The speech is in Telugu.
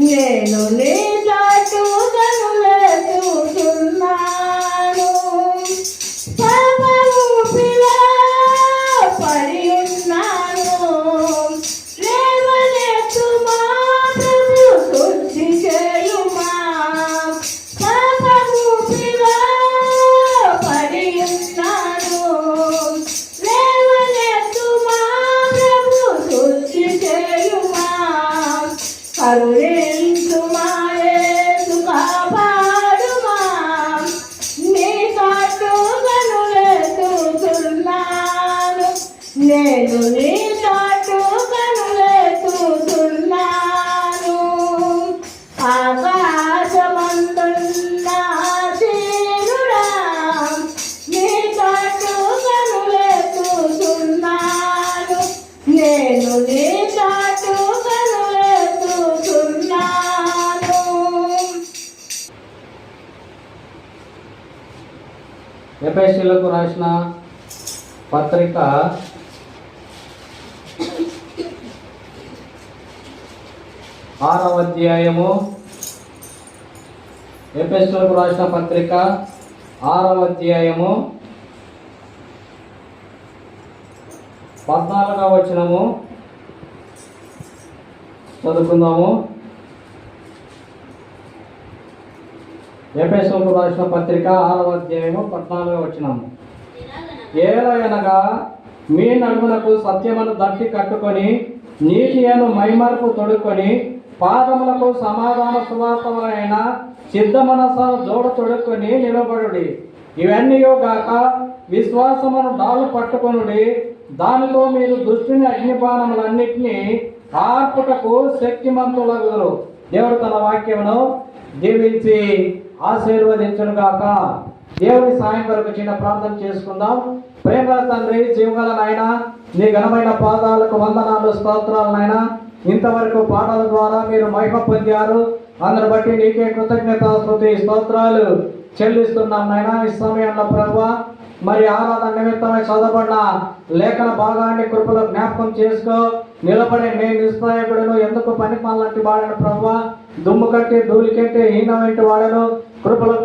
నేను నీ చాటు కనులెత్తుచున్నాను. పాపము పిలా పడి ఉన్నాను, లేవనెత్తుమా ప్రభు శుద్ధి చేయుమా. పాపము పిలా పడి ఉన్నాను, లేవనెత్తుమా ప్రభు శుద్ధి చేయుమా. కరుణించుమా యేసు కాపాడుమా, నీ చాటు కనులెత్తుచున్నాను. నేను నీ చాటు కనులెత్తుచున్నాను. ఆకాశమందున్న తీరుడా, నీ చాటు కనులెత్తుచున్నాను. నేను నీ చాటు ఎఫెసీయులకు రాసిన పత్రిక 6వ అధ్యాయము. ఎఫెసీయులకు రాసిన పత్రిక 6వ అధ్యాయము 14వ వచనము చదువుకుందాము. ఎఫెసీయులకు రాసిన పత్రిక 6వ అధ్యాయము 14వ వచనము. ఏలయనగా మీ నడుమునకు సత్యమును దట్టి కట్టుకొని, నీతి అను మైమరుపు తొడుక్కొని, పాదములకు సమాధాన సువార్తములైన సిద్ధ మనసు జోడ తొడుక్కొని నిలబడుడి. ఇవన్నీ గాక విశ్వాసమును డాలు పట్టుకొనుడి. దానితో మీరు దుష్టుని అగ్నిపానములన్నిటినీ ఆర్పుటకు శక్తిమంతులగుదురు. దేవుడు తన వాక్యమును దీవించి ఆశీర్వదించును గాక. దేవుని సాయం కొరకు చిన్న ప్రార్థన చేసుకుందాం. ప్రేమల తండ్రి, జీవగల నాయన, నీ ఘనమైన పాదాలకు వందనాలు, స్తోత్రాలు నాయన. ఇంతవరకు పాటల ద్వారా మీరు మహిమ పొందారు. అందరి బట్టి నీకే కృతజ్ఞత స్తుతి స్తోత్రాలు చెల్లిస్తున్నాం నాయన. ఈ సమయంలో ప్రభువా, మరి ఆరాధన నిమిత్తమై చదవబడిన లేఖన భాగాన్ని కృపలో జ్ఞాపకం చేసుకో. నిలబడి నేను నిస్సాయకుడును, ఎందుకు పని పాలంటి వాడను ప్రభువా, దుమ్ము కట్టి ధూళి కట్టి హీనమైన వాడను కృపలో